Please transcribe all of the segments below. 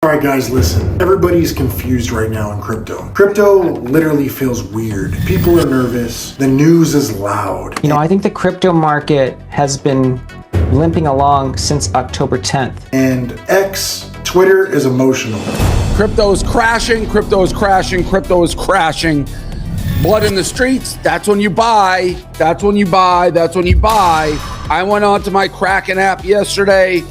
All right, guys, listen. Everybody's confused right now in crypto. Crypto literally feels weird. People are nervous. The news is loud. I think the crypto market has been limping along since October 10th. And X, Twitter, is emotional. Crypto is crashing, crypto is crashing, crypto is crashing. Blood in the streets, that's when you buy, that's when you buy, that's when you buy. I went onto my Kraken app yesterday.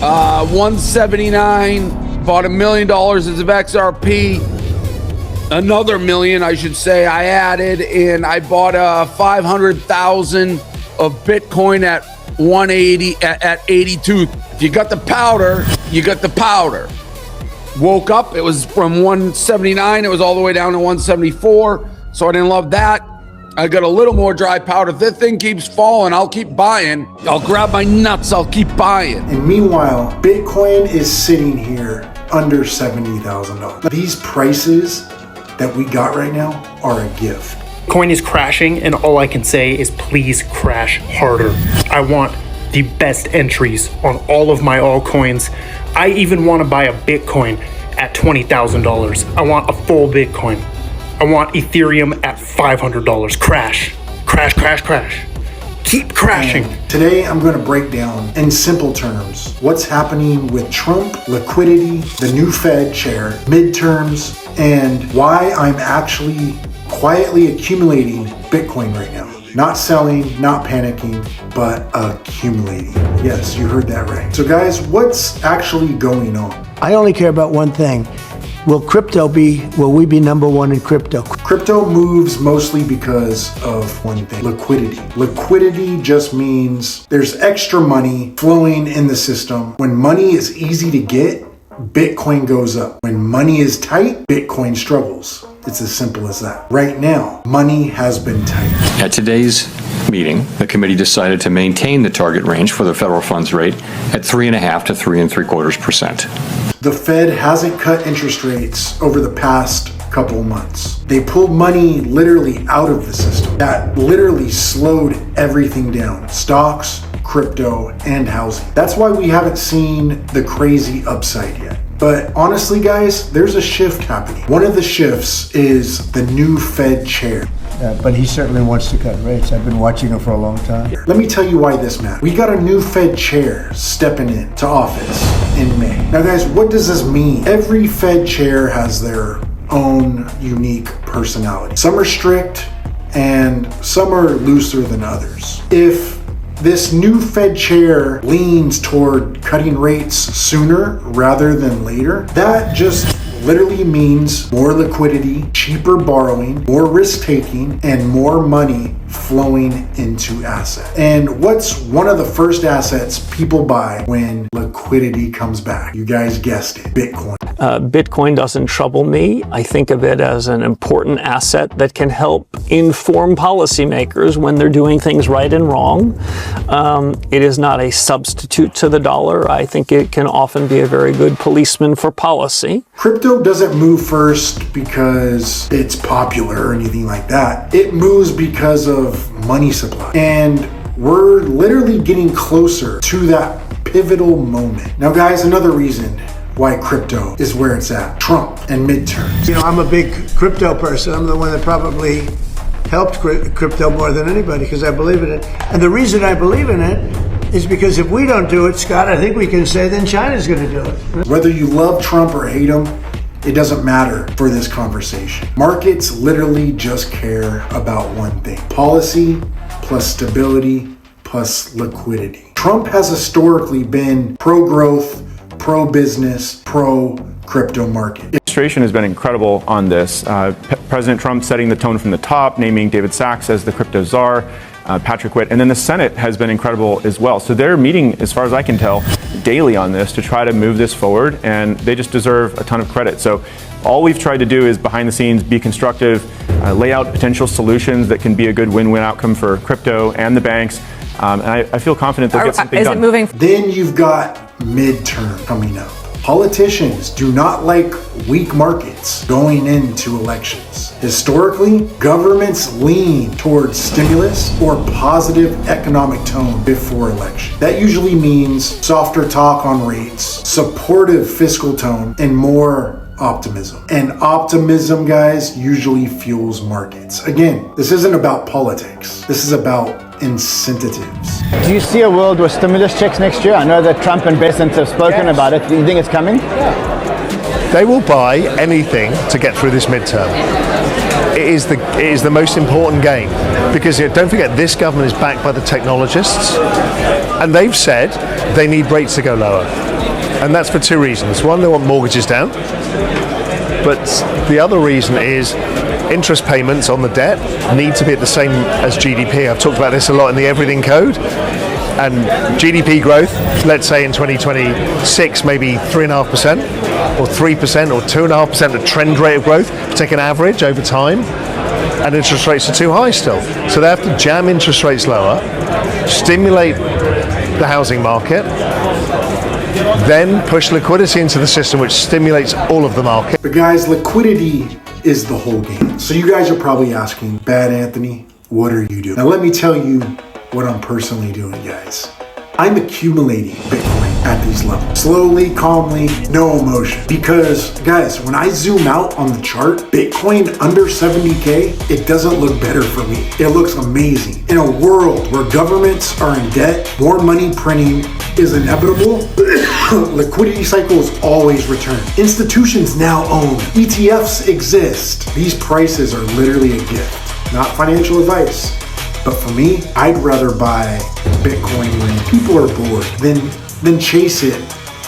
179, bought $1 million of XRP. Another million, I should say, I added, and I bought 500,000 of Bitcoin at 180, at 82. If you got the powder, you got the powder. Woke up, it was from 179, it was all the way down to 174, so I didn't love that. I got a little more dry powder. If that thing keeps falling, I'll keep buying. I'll grab my nuts, I'll keep buying. And meanwhile, Bitcoin is sitting here under $70,000. These prices that we got right now are a gift. Coin is crashing, and all I can say is please crash harder. I want the best entries on all of my altcoins. I even want to buy a Bitcoin at $20,000. I want a full Bitcoin. I want Ethereum at $500. Crash, crash, crash, crash. Keep crashing. And today, I'm going to break down in simple terms what's happening with Trump, liquidity, the new Fed chair, midterms, and why I'm actually quietly accumulating Bitcoin right now. Not selling, not panicking, but accumulating. Yes, you heard that right. So guys, what's actually going on? I only care about one thing. Will we be number one in crypto? Crypto moves mostly because of one thing, liquidity. Liquidity just means there's extra money flowing in the system. When money is easy to get, Bitcoin goes up. When money is tight, Bitcoin struggles. It's as simple as that. Right now, money has been tight. At today's meeting, the committee decided to maintain the target range for the federal funds rate at 3.5% to 3.75%. The Fed hasn't cut interest rates over the past couple of months. They pulled money literally out of the system. That literally slowed everything down. Stocks, crypto, and housing. That's why we haven't seen the crazy upside yet. But honestly, guys, there's a shift happening. One of the shifts is the new Fed chair. But he certainly wants to cut rates. I've been watching him for a long time. Let me tell you why this matters. We got a new Fed chair stepping into office in May. Now, guys, what does this mean? Every Fed chair has their own unique personality. Some are strict and some are looser than others. If this new Fed chair leans toward cutting rates sooner rather than later, that just literally means more liquidity, cheaper borrowing, more risk taking, and more money flowing into assets. And what's one of the first assets people buy when liquidity comes back? You guys guessed it, Bitcoin. Bitcoin doesn't trouble me. I think of it as an important asset that can help inform policymakers when they're doing things right and wrong. It is not a substitute to the dollar. I think it can often be a very good policeman for policy. Crypto doesn't move first because it's popular or anything like that. It moves because of money supply. And we're literally getting closer to that pivotal moment. Now, guys, another reason why crypto is where it's at. Trump and midterms. I'm a big crypto person. I'm the one that probably helped crypto more than anybody because I believe in it. And the reason I believe in it is because if we don't do it, Scott, I think we can say then China's going to do it. Whether you love Trump or hate him, it doesn't matter for this conversation. Markets literally just care about one thing: policy plus stability plus liquidity. Trump has historically been pro-growth, pro-business, pro-crypto market. The administration has been incredible on this. President Trump setting the tone from the top, naming David Sachs as the crypto czar, Patrick Witt, and then the Senate has been incredible as well. So they're meeting, as far as I can tell, daily on this to try to move this forward, and they just deserve a ton of credit. So all we've tried to do is behind the scenes be constructive, lay out potential solutions that can be a good win-win outcome for crypto and the banks. And I feel confident they'll get something done. Is it moving? Then you've got midterm coming up. Politicians do not like weak markets going into elections. Historically, governments lean towards stimulus or positive economic tone before election. That usually means softer talk on rates, supportive fiscal tone, and more optimism. And optimism, guys, usually fuels markets. Again, this isn't about politics. This is about incentives. Do you see a world with stimulus checks next year? I know that Trump and Bessent have spoken about it. Do you think it's coming? They will buy anything to get through this midterm. It is the most important game because don't forget, this government is backed by the technologists, and they've said they need rates to go lower. And that's for two reasons. One, they want mortgages down, but the other reason is interest payments on the debt need to be at the same as GDP. I've talked about this a lot in the Everything Code. And GDP growth, let's say in 2026, maybe 3.5% or 3% or 2.5%, the trend rate of growth, take an average over time, and interest rates are too high still. So they have to jam interest rates lower, stimulate the housing market, then push liquidity into the system, which stimulates all of the market. But guys, liquidity is the whole game. So you guys are probably asking, Bad Anthony, what are you doing? Now let me tell you what I'm personally doing, guys. I'm accumulating Bitcoin at these levels. Slowly, calmly, no emotion. Because, guys, when I zoom out on the chart, Bitcoin under 70K, it doesn't look better for me. It looks amazing. In a world where governments are in debt, more money printing is inevitable, liquidity cycles always return. Institutions now own, ETFs exist. These prices are literally a gift, not financial advice. But for me, I'd rather buy Bitcoin when people are bored than chase it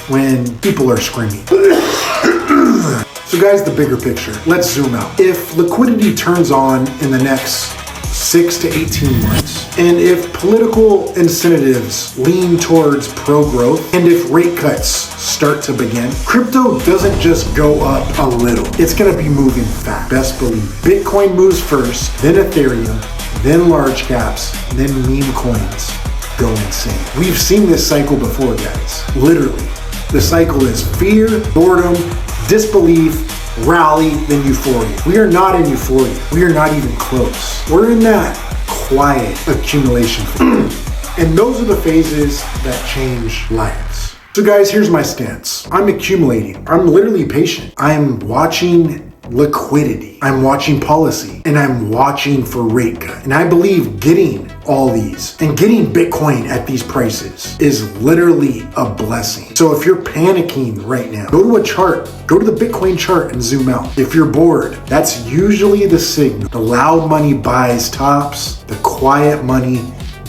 when people are screaming. So guys, the bigger picture, let's zoom out. If liquidity turns on in the next 6 to 18 months, and if political incentives lean towards pro-growth, and if rate cuts start to begin, crypto doesn't just go up a little. It's gonna be moving fast, best believe. Bitcoin moves first, then Ethereum, then large caps, then meme coins go insane. We've seen this cycle before, guys. Literally. The cycle is fear, boredom, disbelief, rally, then euphoria. We are not in euphoria. We are not even close. We're in that quiet accumulation phase. And those are the phases that change lives. So guys, here's my stance. I'm accumulating. I'm literally patient. I'm watching liquidity. I'm watching policy, and I'm watching for rate cut. And I believe getting all these and getting Bitcoin at these prices is literally a blessing. So if you're panicking right now, go to a chart, go to the Bitcoin chart and zoom out. If you're bored, that's usually the signal. The loud money buys tops, the quiet money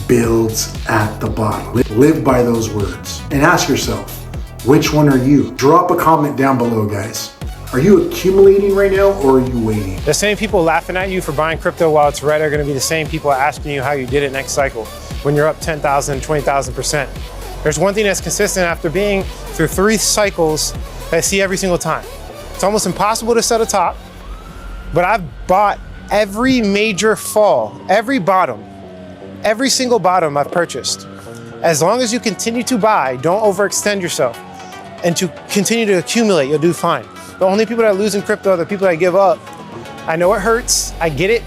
builds at the bottom. Live by those words and ask yourself, which one are you? Drop a comment down below, guys. Are you accumulating right now, or are you waiting? The same people laughing at you for buying crypto while it's red are going to be the same people asking you how you did it next cycle when you're up 10,000, 20,000%. There's one thing that's consistent after being through 3 cycles that I see every single time. It's almost impossible to set a top, but I've bought every major fall, every bottom, every single bottom I've purchased. As long as you continue to buy, don't overextend yourself, and to continue to accumulate, you'll do fine. The only people that lose in crypto are the people that give up. I know it hurts, I get it.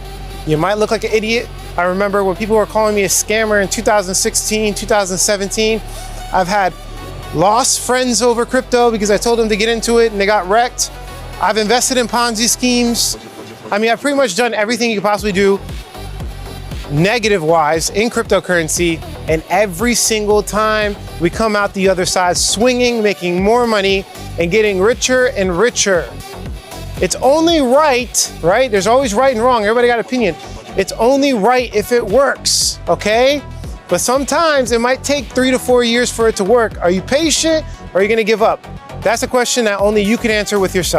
You might look like an idiot. I remember when people were calling me a scammer in 2016, 2017. I've had lost friends over crypto because I told them to get into it and they got wrecked. I've invested in Ponzi schemes. I mean, I've pretty much done everything you could possibly do negative-wise in cryptocurrency, and every single time we come out the other side swinging, making more money, and getting richer and richer. It's only right? There's always right and wrong. Everybody got an opinion. It's only right if it works, okay? But sometimes it might take 3 to 4 years for it to work. Are you patient, or are you gonna give up? That's a question that only you can answer with yourself.